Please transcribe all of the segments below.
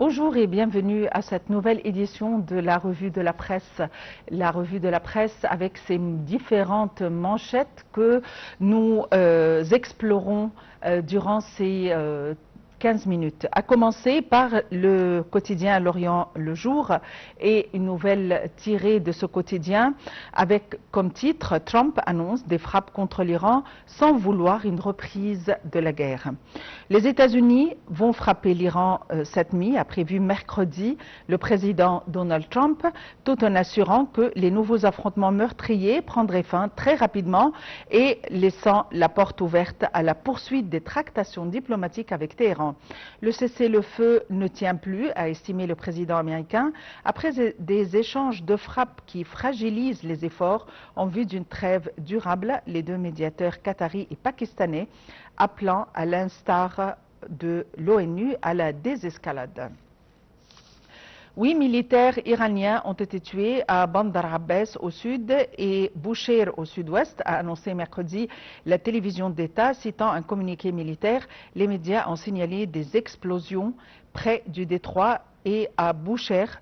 Bonjour et bienvenue à cette nouvelle édition de la Revue de la Presse. La Revue de la Presse avec ses différentes manchettes que nous explorons durant ces 15 minutes. À commencer par le quotidien L'Orient le Jour et une nouvelle tirée de ce quotidien avec comme titre « Trump annonce des frappes contre l'Iran sans vouloir une reprise de la guerre ». Les États-Unis vont frapper l'Iran cette nuit, a prévu mercredi le président Donald Trump, tout en assurant que les nouveaux affrontements meurtriers prendraient fin très rapidement et laissant la porte ouverte à la poursuite des tractations diplomatiques avec Téhéran. Le cessez-le-feu ne tient plus, a estimé le président américain, après des échanges de frappes qui fragilisent les efforts en vue d'une trêve durable, les deux médiateurs qataris et pakistanais appelant à l'instar de l'ONU à la désescalade. 8 militaires iraniens ont été tués à Bandar Abbas au sud et Boucheir au sud-ouest, a annoncé mercredi la télévision d'État, citant un communiqué militaire. Les médias ont signalé des explosions près du détroit et à Boucheir,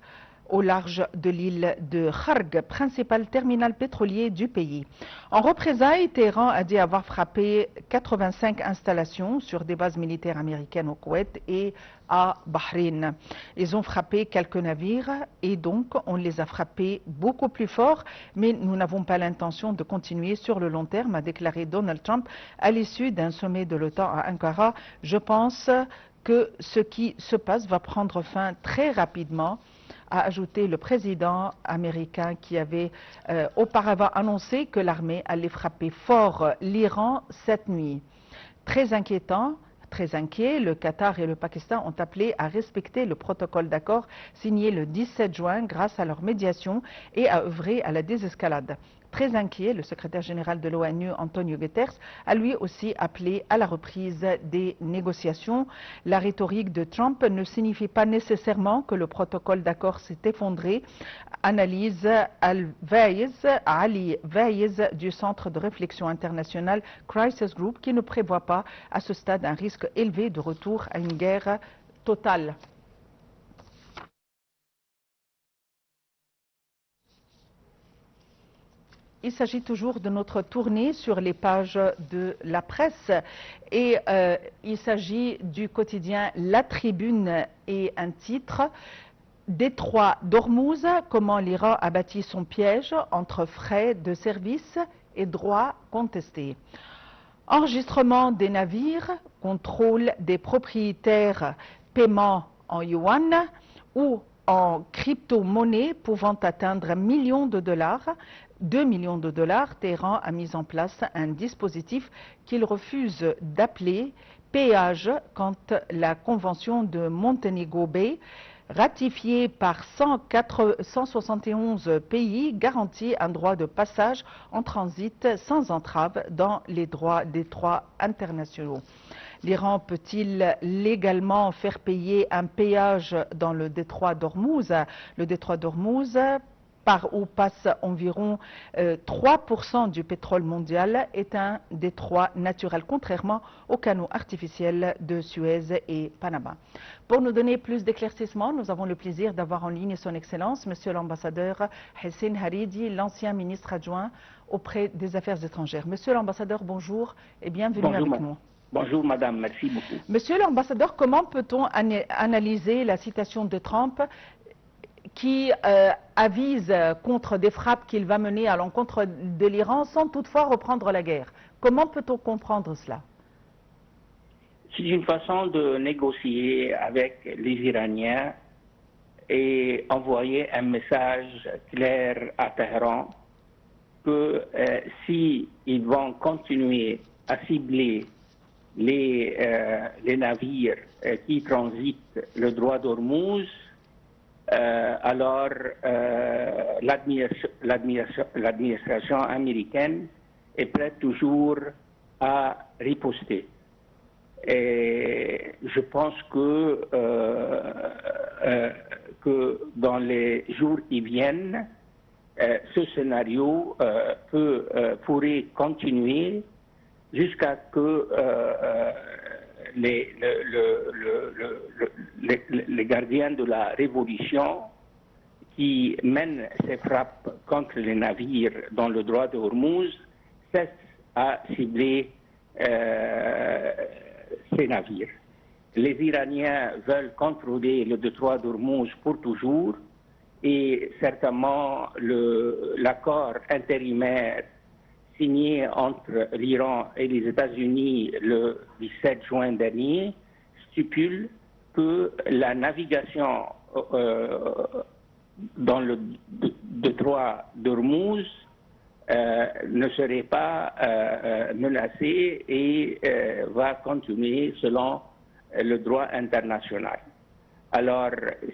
au large de l'île de Kharg, principal terminal pétrolier du pays. En représailles, Téhéran a dit avoir frappé 85 installations sur des bases militaires américaines au Koweït et à Bahreïn. Ils ont frappé quelques navires et donc on les a frappés beaucoup plus fort, mais nous n'avons pas l'intention de continuer sur le long terme, a déclaré Donald Trump à l'issue d'un sommet de l'OTAN à Ankara. Je pense que ce qui se passe va prendre fin très rapidement, a ajouté le président américain qui avait auparavant annoncé que l'armée allait frapper fort l'Iran cette nuit. Très inquiétant. Très inquiet, le Qatar et le Pakistan ont appelé à respecter le protocole d'accord signé le 17 juin grâce à leur médiation et à œuvrer à la désescalade. Très inquiet, le secrétaire général de l'ONU, Antonio Guterres, a lui aussi appelé à la reprise des négociations. La rhétorique de Trump ne signifie pas nécessairement que le protocole d'accord s'est effondré, analyse Ali Vaïz du Centre de réflexion internationale Crisis Group, qui ne prévoit pas à ce stade un risque élevé de retour à une guerre totale. Il s'agit toujours de notre tournée sur les pages de la presse et il s'agit du quotidien La Tribune et un titre « Détroit d'Ormuz, comment l'Iran a bâti son piège entre frais de service et droits contestés ». Enregistrement des navires, contrôle des propriétaires, paiement en yuan ou en crypto-monnaie pouvant atteindre 1 million de dollars. 2 millions de dollars, Téhéran a mis en place un dispositif qu'il refuse d'appeler péage quand la convention de Montego Bay, ratifiée par 171 pays, garantit un droit de passage en transit sans entrave dans les détroits internationaux. L'Iran peut-il légalement faire payer un péage dans le détroit d'Ormuz? Le détroit d'Ormuz, par où passe environ 3% du pétrole mondial, est un détroit naturel, contrairement aux canaux artificiels de Suez et Panama. Pour nous donner plus d'éclaircissements, nous avons le plaisir d'avoir en ligne son Excellence, Monsieur l'ambassadeur Hessine Haridi, l'ancien ministre adjoint auprès des Affaires étrangères. Monsieur l'ambassadeur, bonjour et bienvenue avec nous. Bonjour madame, merci beaucoup. Monsieur l'ambassadeur, comment peut-on analyser la citation de Trump qui avise contre des frappes qu'il va mener à l'encontre de l'Iran sans toutefois reprendre la guerre? Comment peut-on comprendre cela? C'est une façon de négocier avec les Iraniens et envoyer un message clair à Téhéran que s'ils vont continuer à cibler les navires qui transitent le droit d'Ormuz, alors l'administration américaine est prête toujours à riposter. Et je pense que dans les jours qui viennent, ce scénario pourrait continuer jusqu'à que les gardiens de la révolution qui mènent ces frappes contre les navires dans le droit de Hormuz cessent à cibler ces navires. Les Iraniens veulent contrôler le détroit d'Hormuz pour toujours et certainement l'accord intérimaire signé entre l'Iran et les États-Unis le 17 juin dernier stipule que la navigation dans le détroit d'Hormuz ne serait pas menacée et va continuer selon le droit international. Alors,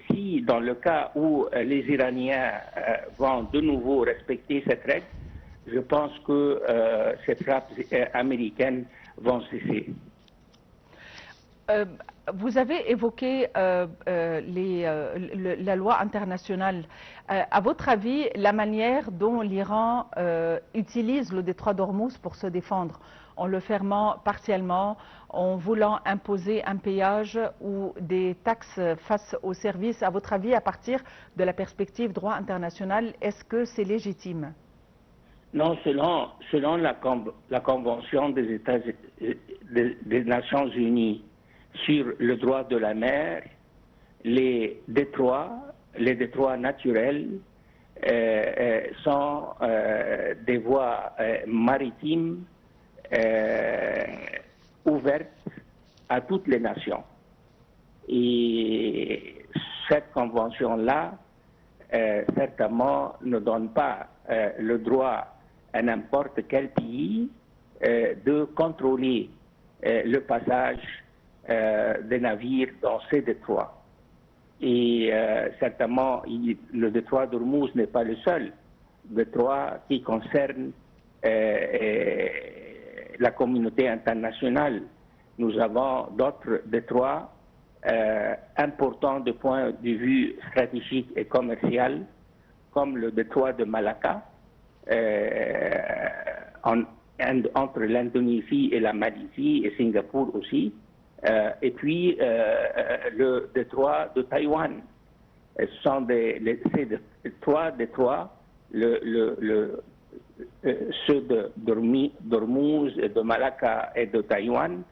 si dans le cas où les Iraniens vont de nouveau respecter cette règle, je pense que ces frappes américaines vont cesser. Vous avez évoqué la loi internationale. À votre avis, la manière dont l'Iran utilise le détroit d'Ormuz pour se défendre, en le fermant partiellement, en voulant imposer un péage ou des taxes face aux services, à votre avis, à partir de la perspective droit international, est-ce que c'est légitime? Non, selon la Convention des Nations Unies sur le droit de la mer, les détroits naturels sont des voies maritimes ouvertes à toutes les nations. Et cette convention-là, certainement, ne donne pas le droit à n'importe quel pays de contrôler le passage des navires dans ces détroits. Et certainement, le détroit d'Ormuz n'est pas le seul détroit qui concerne la communauté internationale. Nous avons d'autres détroits importants du point de vue stratégique et commercial, comme le détroit de Malacca, entre l'Indonésie et la Malaisie et Singapour aussi, et puis le détroit de Taïwan. Ce sont ces trois détroits, ceux d'Ormuz, de Malacca et de Taïwan,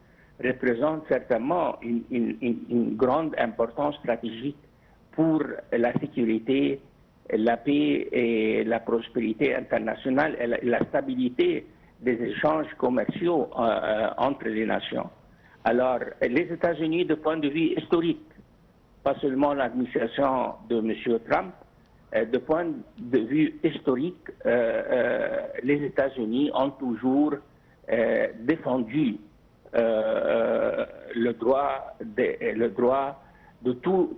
représentent certainement une grande importance stratégique pour la sécurité, la paix et la prospérité internationale et la stabilité des échanges commerciaux entre les nations. Alors, les États-Unis, de point de vue historique, pas seulement l'administration de M. Trump, de point de vue historique, les États-Unis ont toujours défendu le droit de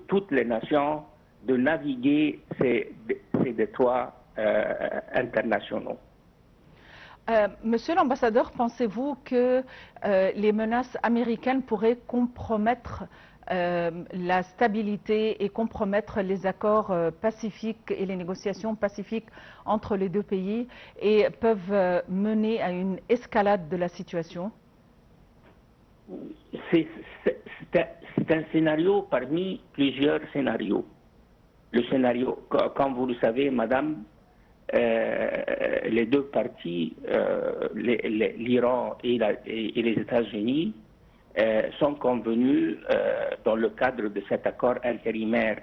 toutes les nations de naviguer ces détroits internationaux. Monsieur l'ambassadeur, pensez-vous que les menaces américaines pourraient compromettre la stabilité et compromettre les accords pacifiques et les négociations pacifiques entre les deux pays et peuvent mener à une escalade de la situation? C'est un scénario parmi plusieurs scénarios. Le scénario, comme vous le savez, madame, les deux parties, l'Iran et les États-Unis, sont convenus, dans le cadre de cet accord intérimaire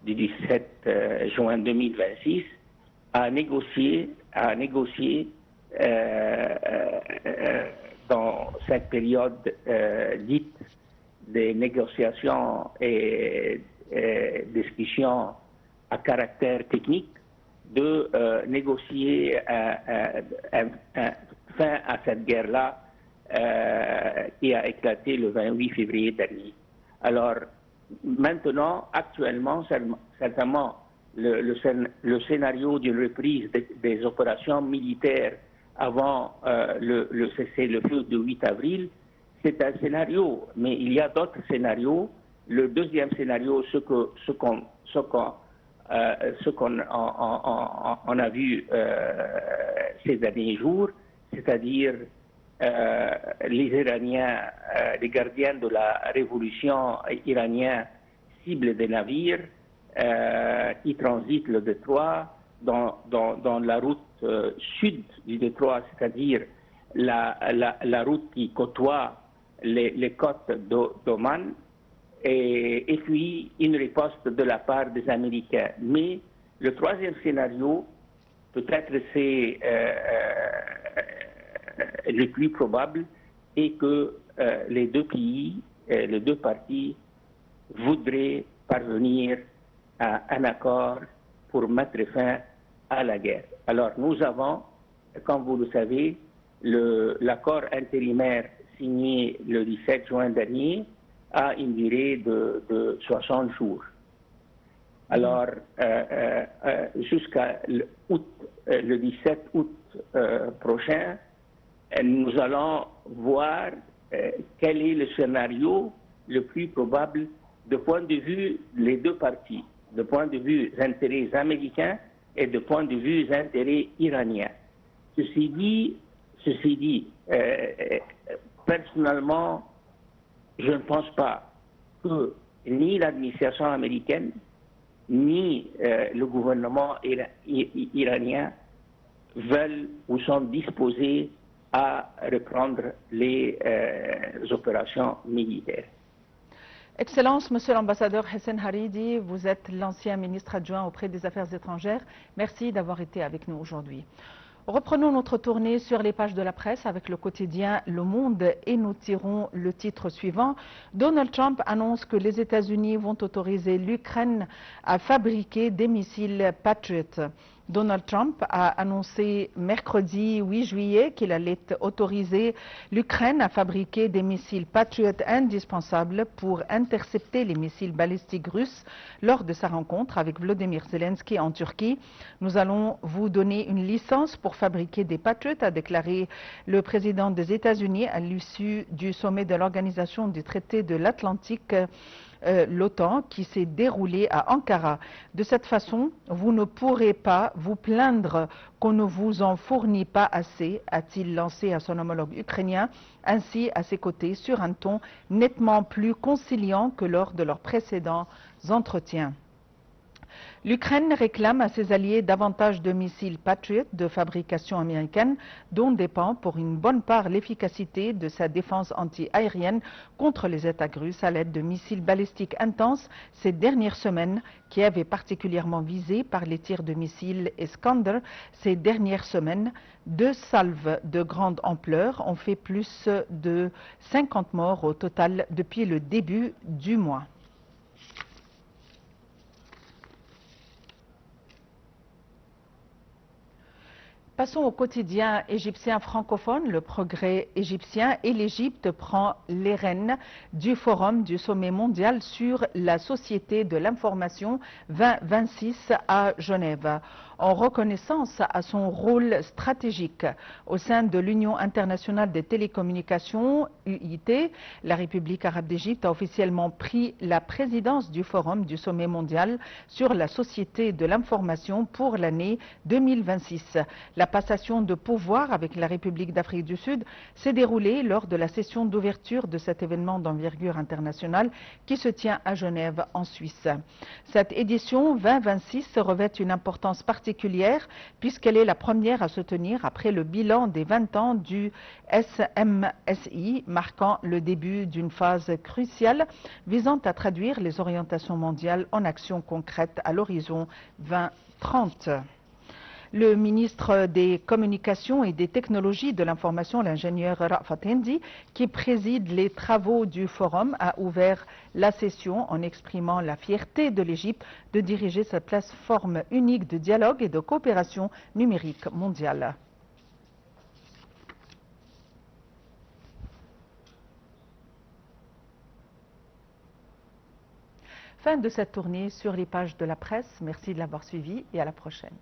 du 17 juin 2026, à négocier dans cette période dite des négociations et discussions à caractère technique, de négocier fin à cette guerre-là qui a éclaté le 28 février dernier. Alors, maintenant, actuellement, certainement, le scénario d'une reprise des opérations militaires avant le cessez-le-feu du 8 avril, c'est un scénario, mais il y a d'autres scénarios. Le deuxième scénario, ce qu'on a vu ces derniers jours, c'est-à-dire les Iraniens, les gardiens de la révolution iranienne ciblent des navires qui transitent le détroit dans la route sud du détroit, c'est-à-dire la route qui côtoie les côtes d'Oman, et puis une riposte de la part des Américains. Mais le troisième scénario, peut-être c'est le plus probable, est que les deux pays, les deux parties voudraient parvenir à un accord pour mettre fin à la guerre. Alors nous avons, comme vous le savez, l'accord intérimaire signé le 17 juin dernier a une durée de 60 jours. Alors, jusqu'à le 17 août prochain, nous allons voir quel est le scénario le plus probable de point de vue les deux parties, de point de vue des intérêts américains et de point de vue des intérêts iraniens. Ceci dit, personnellement, je ne pense pas que ni l'administration américaine ni le gouvernement iranien veulent ou sont disposés à reprendre les opérations militaires. Excellence, Monsieur l'ambassadeur Hesen Haridi, vous êtes l'ancien ministre adjoint auprès des Affaires étrangères. Merci d'avoir été avec nous aujourd'hui. Reprenons notre tournée sur les pages de la presse avec le quotidien Le Monde et nous tirons le titre suivant. Donald Trump annonce que les États-Unis vont autoriser l'Ukraine à fabriquer des missiles Patriot. Donald Trump a annoncé mercredi 8 juillet qu'il allait autoriser l'Ukraine à fabriquer des missiles Patriot indispensables pour intercepter les missiles balistiques russes lors de sa rencontre avec Volodymyr Zelensky en Turquie. Nous allons vous donner une licence pour fabriquer des Patriot, a déclaré le président des États-Unis à l'issue du sommet de l'Organisation du traité de l'Atlantique, l'OTAN, qui s'est déroulé à Ankara. De cette façon, vous ne pourrez pas vous plaindre qu'on ne vous en fournit pas assez, a-t-il lancé à son homologue ukrainien, ainsi à ses côtés sur un ton nettement plus conciliant que lors de leurs précédents entretiens. L'Ukraine réclame à ses alliés davantage de missiles Patriot de fabrication américaine, dont dépend pour une bonne part l'efficacité de sa défense anti-aérienne contre les attaques russes à l'aide de missiles balistiques intenses ces dernières semaines, qui avaient particulièrement visé par les tirs de missiles Iskander ces dernières semaines. 2 salves de grande ampleur ont fait plus de 50 morts au total depuis le début du mois. Passons au quotidien égyptien francophone, Le Progrès égyptien, et l'Égypte prend les rênes du forum du sommet mondial sur la société de l'information 2026 à Genève. En reconnaissance à son rôle stratégique au sein de l'Union internationale des télécommunications, UIT, la République arabe d'Égypte a officiellement pris la présidence du forum du sommet mondial sur la société de l'information pour l'année 2026. La passation de pouvoir avec la République d'Afrique du Sud s'est déroulée lors de la session d'ouverture de cet événement d'envergure internationale qui se tient à Genève en Suisse. Cette édition 2026 revêt une importance particulière puisqu'elle est la première à se tenir après le bilan des 20 ans du SMSI, marquant le début d'une phase cruciale visant à traduire les orientations mondiales en actions concrètes à l'horizon 2030. Le ministre des Communications et des Technologies de l'Information, l'ingénieur Rafat Hendi, qui préside les travaux du forum, a ouvert la session en exprimant la fierté de l'Égypte de diriger cette plateforme unique de dialogue et de coopération numérique mondiale. Fin de cette tournée sur les pages de la presse. Merci de l'avoir suivi et à la prochaine.